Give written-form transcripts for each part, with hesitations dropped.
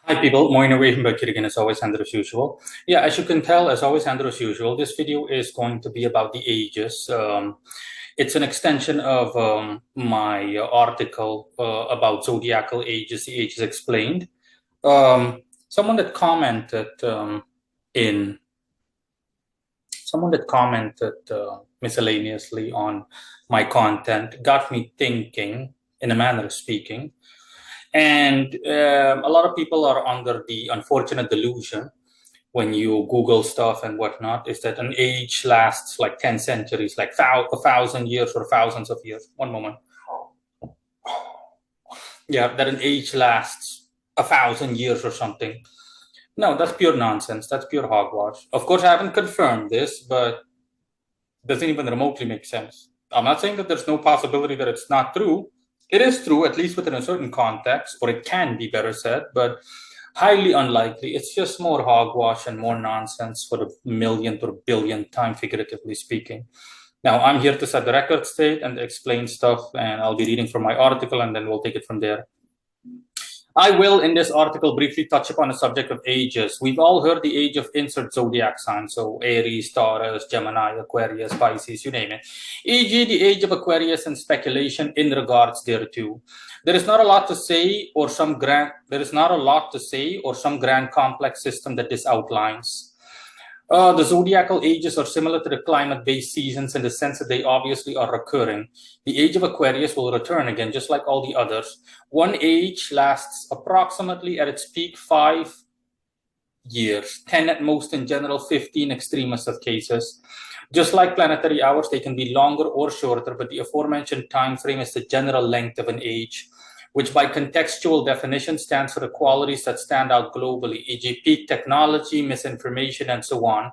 Hi people, Moin away from back here again as always, Andrew as usual. Yeah, as you can tell, as always, Andrew as usual, this video is going to be about the ages. It's an extension of my article about zodiacal ages, the ages explained. Someone that commented in someone that commented miscellaneously on my content got me thinking, in a manner of speaking. And a lot of people are under the unfortunate delusion when you Google stuff and whatnot, is that an age lasts like 10 centuries, like 1,000 years or thousands of years. One moment. Yeah, that an age lasts 1,000 years or something. No, that's pure nonsense. That's pure hogwash. Of course, I haven't confirmed this, but doesn't even remotely make sense. I'm not saying that there's no possibility that it's not true. It is true, at least within a certain context, or it can be better said, but highly unlikely. It's just more hogwash and more nonsense for the millionth or billionth time, figuratively speaking. Now, I'm here to set the record straight and explain stuff, and I'll be reading from my article, and then we'll take it from there. I will, in this article, briefly touch upon the subject of ages. We've all heard the age of insert zodiac sign, so Aries, Taurus, Gemini, Aquarius, Pisces, you name it. E.g., the age of Aquarius and speculation in regards thereto. There is not a lot to say, or some grand complex system that this outlines. The zodiacal ages are similar to the climate-based seasons in the sense that they obviously are recurring. The age of Aquarius will return again, just like all the others. One age lasts approximately at its peak 5 years, 10 at most in general, 15 extremest of cases. Just like planetary hours, they can be longer or shorter, but the aforementioned time frame is the general length of an age, which by contextual definition stands for the qualities that stand out globally, e.g. peak technology, misinformation, and so on.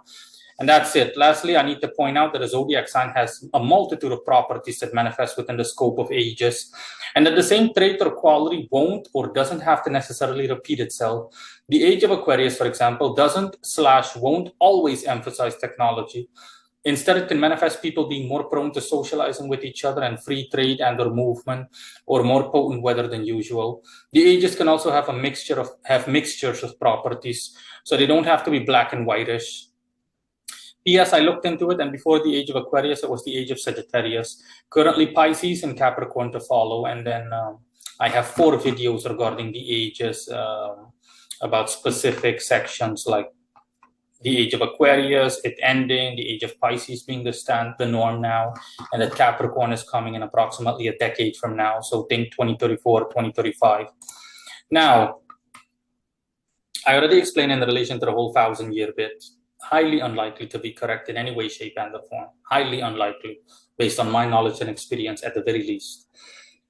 And that's it. Lastly, I need to point out that a zodiac sign has a multitude of properties that manifest within the scope of ages, and that the same trait or quality won't or doesn't have to necessarily repeat itself. The age of Aquarius, for example, doesn't/won't always emphasize technology. Instead, it can manifest people being more prone to socializing with each other and free trade and or movement, or more potent weather than usual. The ages can also have mixtures of properties, so they don't have to be black and whitish. P.S. I looked into it, and before the age of Aquarius, it was the age of Sagittarius. Currently, Pisces and Capricorn to follow, and then I have 4 videos regarding the ages about specific sections like the age of Aquarius, it ending, the age of Pisces being the norm now, and that Capricorn is coming in approximately a decade from now. So think 2034, 2035. Now, I already explained in relation to the whole 1,000-year bit, highly unlikely to be correct in any way, shape, and form. Highly unlikely, based on my knowledge and experience at the very least.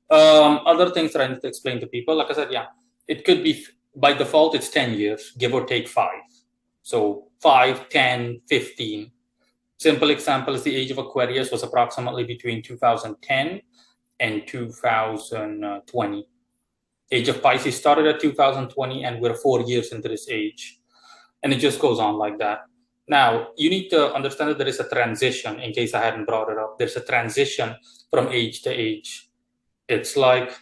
Other things that I need to explain to people, like I said, yeah, it could be, by default, it's 10 years, give or take 5. So 5, 10, 15. Simple example is the age of Aquarius was approximately between 2010 and 2020. Age of Pisces started at 2020, and we're 4 years into this age. And it just goes on like that. Now, you need to understand that there is a transition, in case I hadn't brought it up. There's a transition from age to age. It's like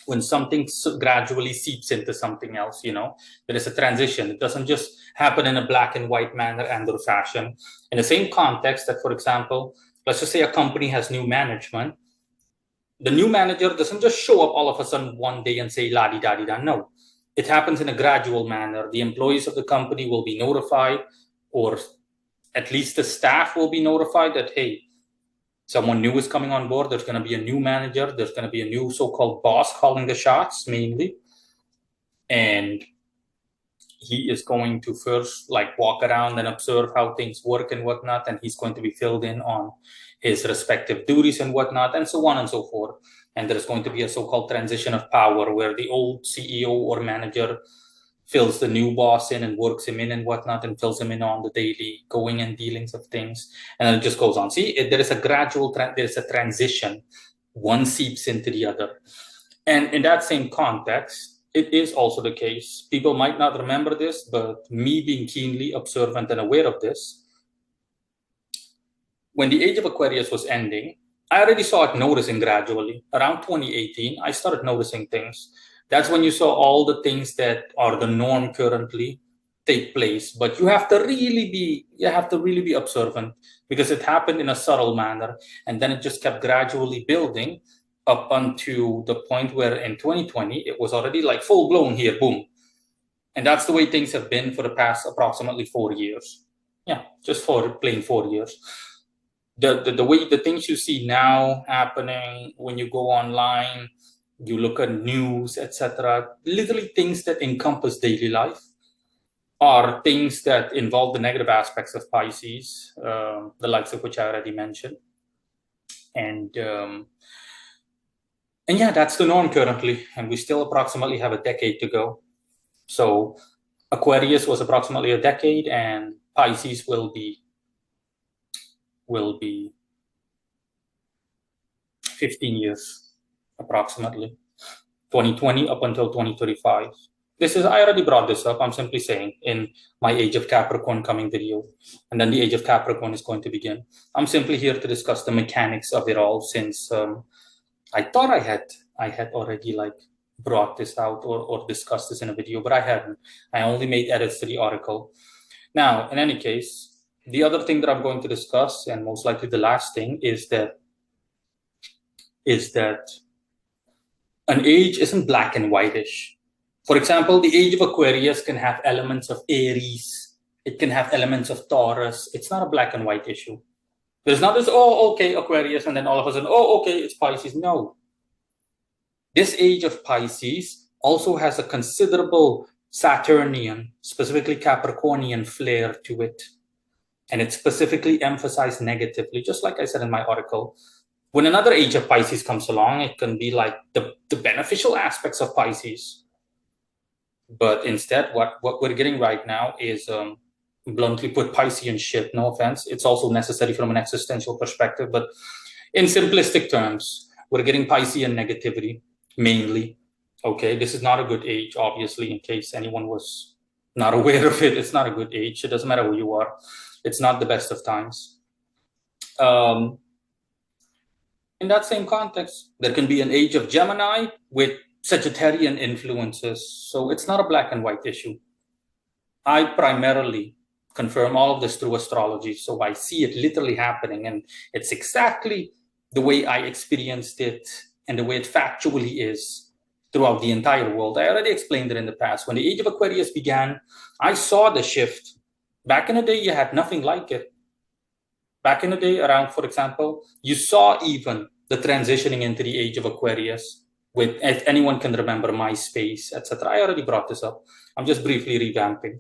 when something gradually seeps into something else, there is a transition. It doesn't just happen in a black and white manner and or fashion. In the same context that, for example, let's just say a company has new management. The new manager doesn't just show up all of a sudden one day and say la di da di da. No, it happens in a gradual manner. The employees of the company will be notified, or at least the staff will be notified that, hey, someone new is coming on board. There's going to be a new manager. There's going to be a new so-called boss calling the shots, mainly. And he is going to first walk around and observe how things work and whatnot. And he's going to be filled in on his respective duties and whatnot, and so on and so forth. And there's going to be a so-called transition of power where the old CEO or manager fills the new boss in and works him in and whatnot, and fills him in on the daily going and dealings of things. And then it just goes on. See, there is a gradual, there's a transition. One seeps into the other. And in that same context, it is also the case. People might not remember this, but me being keenly observant and aware of this, when the age of Aquarius was ending, I already started noticing gradually. Around 2018, I started noticing things. That's when you saw all the things that are the norm currently take place. But you have to really be observant, because it happened in a subtle manner, and then it just kept gradually building up until the point where in 2020 it was already like full blown here, boom. And that's the way things have been for the past approximately 4 years. Yeah, just for plain 4 years. The way the things you see now happening when you go online, you look at news, etc., literally things that encompass daily life are things that involve the negative aspects of Pisces, the likes of which I already mentioned. And yeah, that's the norm currently, and we still approximately have a decade to go. So Aquarius was approximately a decade, and Pisces will be 15 years, approximately 2020 up until 2035. I already brought this up. I'm simply saying in my Age of Capricorn coming video, and then the Age of Capricorn is going to begin. I'm simply here to discuss the mechanics of it all, since I thought I had already like brought this out or discussed this in a video, but I haven't. I only made edits to the article. Now, in any case, the other thing that I'm going to discuss, and most likely the last thing, is that an age isn't black and whitish. For example, the age of Aquarius can have elements of Aries. It can have elements of Taurus. It's not a black and white issue. There's not this, oh, okay, Aquarius, and then all of a sudden, oh, okay, it's Pisces. No. This age of Pisces also has a considerable Saturnian, specifically Capricornian flair to it. And it's specifically emphasized negatively, just like I said in my article. When another age of Pisces comes along, it can be like the beneficial aspects of Pisces. But instead, what we're getting right now is, bluntly put, Piscean shit. No offense. It's also necessary from an existential perspective. But in simplistic terms, we're getting Piscean negativity, mainly. Okay, this is not a good age, obviously, in case anyone was not aware of it. It's not a good age. It doesn't matter who you are. It's not the best of times. In that same context, there can be an age of Gemini with Sagittarian influences. So it's not a black and white issue. I primarily confirm all of this through astrology. So I see it literally happening, and it's exactly the way I experienced it and the way it factually is throughout the entire world. I already explained it in the past. When the age of Aquarius began, I saw the shift. Back in the day, you had nothing like it. Back in the day, around, for example, you saw even the transitioning into the age of Aquarius with, if anyone can remember, MySpace, etc. I already brought this up. I'm just briefly revamping.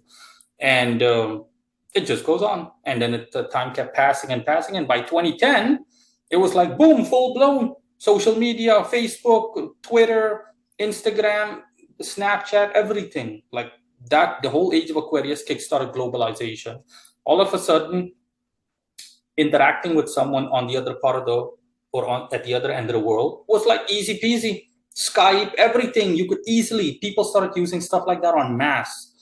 And it just goes on. And then the time kept passing and passing. And by 2010, it was like, boom, full blown social media, Facebook, Twitter, Instagram, Snapchat, everything. Like that, the whole age of Aquarius kickstarted globalization. All of a sudden, interacting with someone on the other part of at the other end of the world was like easy peasy. Skype, everything, you could easily, people started using stuff like that en masse,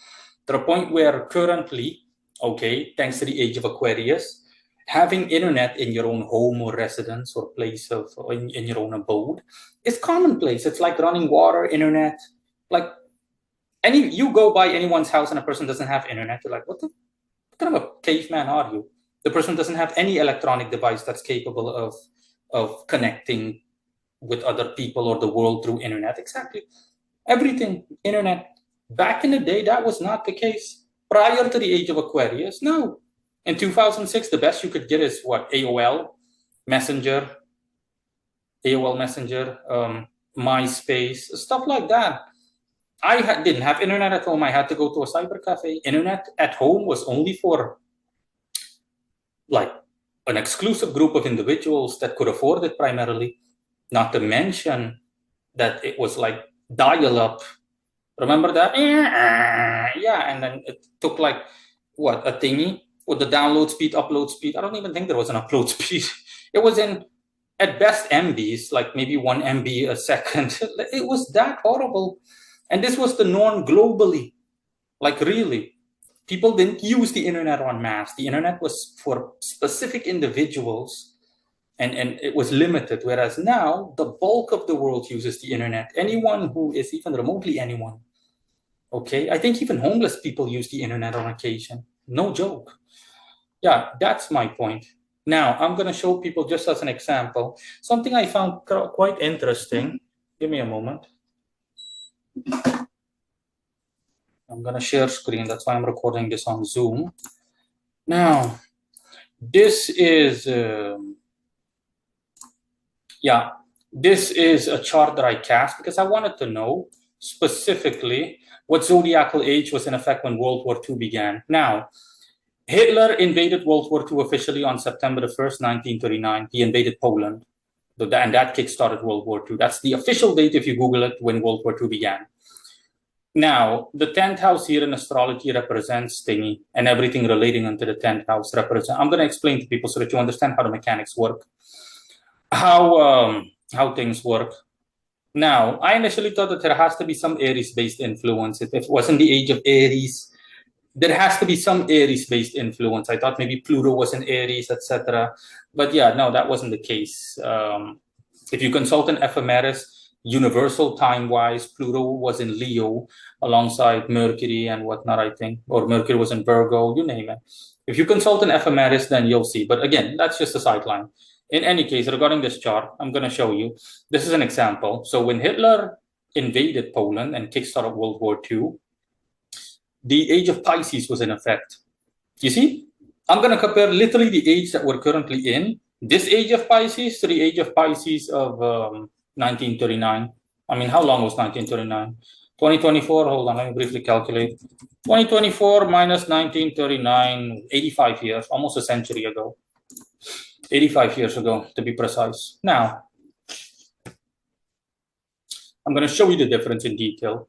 to the point where currently, okay, thanks to the age of Aquarius, having internet in your own home or residence or place of in your own abode is commonplace. It's like running water, internet. Like you go by anyone's house and a person doesn't have internet, you're like, what kind of a caveman are you? The person doesn't have any electronic device that's capable of connecting with other people or the world through internet. Exactly. Everything, internet. Back in the day, that was not the case. Prior to the age of Aquarius, no. In 2006, the best you could get is what? AOL Messenger, MySpace, stuff like that. I didn't have internet at home. I had to go to a cyber cafe. Internet at home was only for like an exclusive group of individuals that could afford it primarily, not to mention that it was like dial-up. Remember that? Yeah, and then it took like, what, a thingy with the download speed, upload speed. I don't even think there was an upload speed. It was in, at best, MBs, like maybe 1 MB a second. It was that horrible. And this was the norm globally. Like really. People didn't use the internet en masse. The internet was for specific individuals. and it was limited. Whereas now the bulk of the world uses the internet. Anyone who is even remotely anyone, okay? I think even homeless people use the internet on occasion. No joke. Yeah, that's my point. Now, I'm going to show people just as an example, something I found quite interesting. Give me a moment. I'm going to share screen. That's why I'm recording this on Zoom. Now, this is, this is a chart that I cast because I wanted to know specifically what zodiacal age was in effect when World War II began. Now, Hitler invaded World War II officially on September the 1st, 1939. He invaded Poland, and that kickstarted World War II. That's the official date if you Google it, when World War II began. Now, the 10th house here in astrology represents thingy, and everything relating into the 10th house represents. I'm going to explain to people so that you understand how the mechanics work, how things work. Now, I initially thought that there has to be some Aries-based influence. If it wasn't the age of Aries, there has to be some Aries-based influence. I thought maybe Pluto was in Aries, etc. But yeah, no, that wasn't the case. If you consult an ephemeris, universal time-wise, Pluto was in Leo alongside Mercury and whatnot, I think. Or Mercury was in Virgo, you name it. If you consult an ephemeris, then you'll see. But again, that's just a sideline. In any case, regarding this chart, I'm going to show you. This is an example. So when Hitler invaded Poland and kickstarted World War II, the age of Pisces was in effect. You see, I'm going to compare literally the age that we're currently in, this age of Pisces to the age of Pisces of 1939. I mean, how long was 1939? 2024, hold on, let me briefly calculate. 2024 minus 1939, 85 years, almost a century ago. 85 years ago, to be precise. Now, I'm going to show you the difference in detail.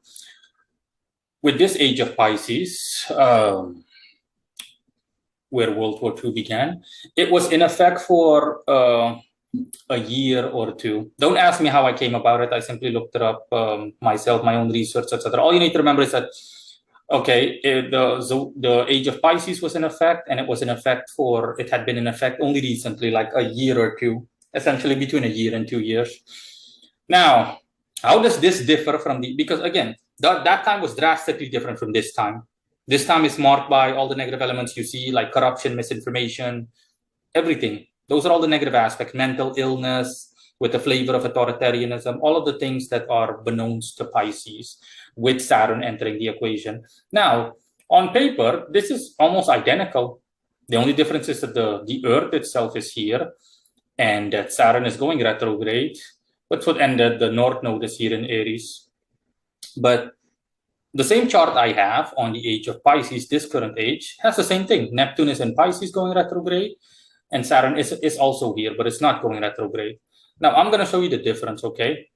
With this age of Pisces, where World War II began, it was in effect for a year or two. Don't ask me how I came about it. I simply looked it up myself, my own research, etc. All you need to remember is that, okay, the age of Pisces was in effect, and it was in effect for, it had been in effect only recently, like a year or two, essentially between a year and 2 years. Now, how does this differ from because again, that time was drastically different from this time. This time is marked by all the negative elements you see, like corruption, misinformation, everything. Those are all the negative aspects, mental illness with the flavor of authoritarianism, all of the things that are beknownst to Pisces with Saturn entering the equation. Now, on paper, this is almost identical. The only difference is that the Earth itself is here and that Saturn is going retrograde, but the North Node is here in Aries. But the same chart I have on the age of Pisces, this current age, has the same thing. Neptune is in Pisces going retrograde, and Saturn is also here, but it's not going retrograde. Now, I'm going to show you the difference, okay?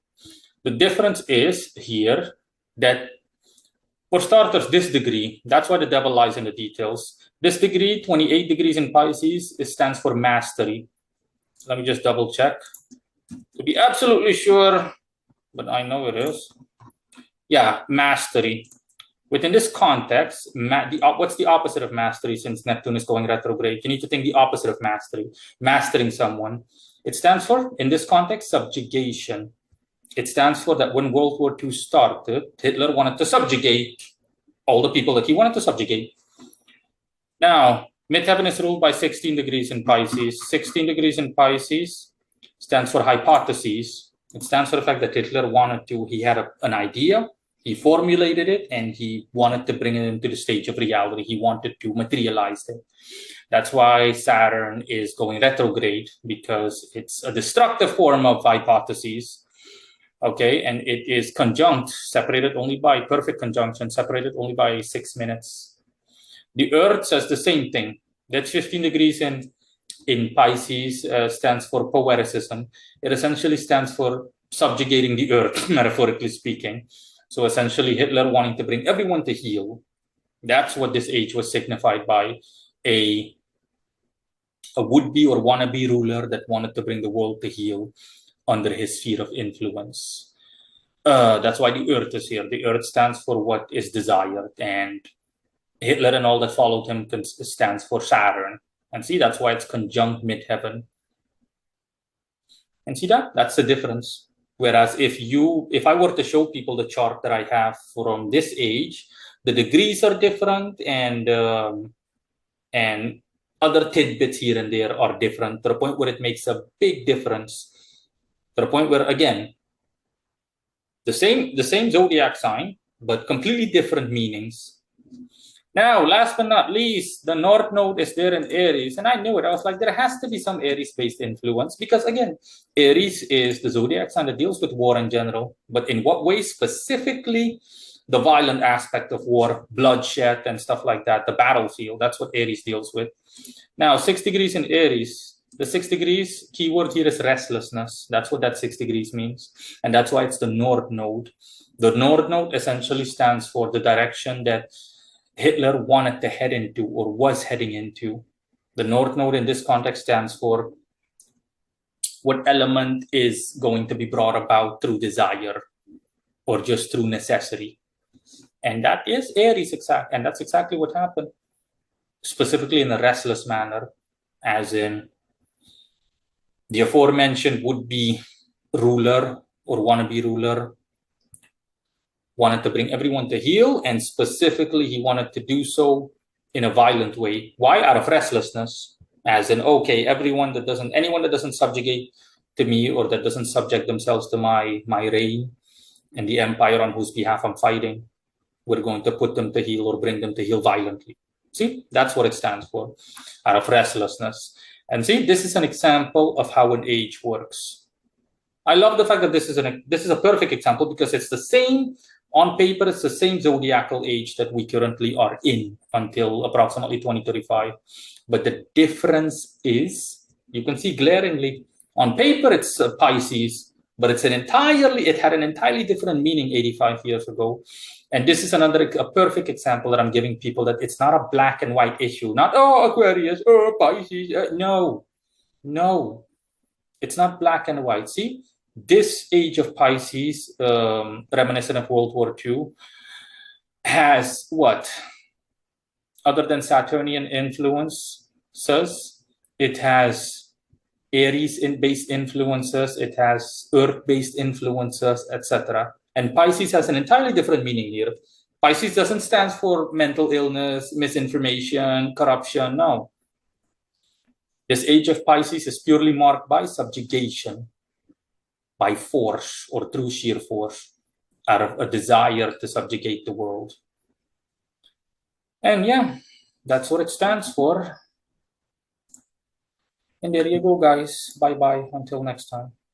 The difference is here that, for starters, this degree, that's why the devil lies in the details. This degree, 28 degrees in Pisces, it stands for mastery. Let me just double check to be absolutely sure, but I know it is. Yeah, mastery. Within this context, what's the opposite of mastery since Neptune is going retrograde? You need to think the opposite of mastery, mastering someone. It stands for, in this context, subjugation. It stands for that when World War II started, Hitler wanted to subjugate all the people that he wanted to subjugate. Now, midheaven is ruled by 16 degrees in Pisces. 16 degrees in Pisces stands for hypotheses. It stands for the fact that Hitler he had an idea, he formulated it, and he wanted to bring it into the stage of reality. He wanted to materialize it. That's why Saturn is going retrograde, because it's a destructive form of hypotheses. Okay, and it is conjunct, separated only by perfect conjunction, separated only by 6 minutes. The Earth says the same thing. That's 15 degrees in Pisces, stands for poeticism. It essentially stands for subjugating the Earth, metaphorically speaking. So essentially, Hitler wanting to bring everyone to heel. That's what this age was signified by, a would-be or wannabe ruler that wanted to bring the world to heel under his sphere of influence. That's why the Earth is here. The Earth stands for what is desired, and Hitler and all that followed him stands for Saturn. And see, that's why it's conjunct midheaven. And see that? That's the difference. Whereas if I were to show people the chart that I have from this age, the degrees are different, and other tidbits here and there are different to the point where it makes a big difference. To the point where, again, the same zodiac sign, but completely different meanings. Now, last but not least, the North Node is there in Aries. And I knew it. I was like, there has to be some Aries-based influence because, again, Aries is the zodiac sign that deals with war in general. But in what way specifically? The violent aspect of war, bloodshed and stuff like that, the battlefield. That's what Aries deals with. Now, 6 degrees in Aries. The 6 degrees keyword here is restlessness. That's what that 6 degrees means. And that's why it's the North Node. The North Node essentially stands for the direction that Hitler wanted to head into or was heading into. The North Node in this context stands for what element is going to be brought about through desire or just through necessity. And that is Aries, and that's exactly what happened, specifically in a restless manner, as in the aforementioned would-be ruler or wannabe ruler wanted to bring everyone to heel, and specifically he wanted to do so in a violent way. Why? Out of restlessness, as in, okay, anyone that doesn't subjugate to me or that doesn't subject themselves to my reign and the empire on whose behalf I'm fighting, we're going to put them to heel or bring them to heel violently. See, that's what it stands for, out of restlessness. And see, this is an example of how an age works. I love the fact that this is a perfect example because it's the same. On paper, it's the same zodiacal age that we currently are in until approximately 2035. But the difference is, you can see glaringly, on paper it's Pisces, but it had an entirely different meaning 85 years ago. And this is a perfect example that I'm giving people, that it's not a black and white issue. Not, oh, Aquarius, oh, Pisces. No, it's not black and white. See? This age of Pisces, reminiscent of World War II, has what? Other than Saturnian influences, it has Aries-based influences, it has Earth-based influences, etc. And Pisces has an entirely different meaning here. Pisces doesn't stand for mental illness, misinformation, corruption. No. This age of Pisces is purely marked by subjugation, by force or through sheer force, out of a desire to subjugate the world. And yeah, that's what it stands for. And there you go, guys. Bye-bye. Until next time.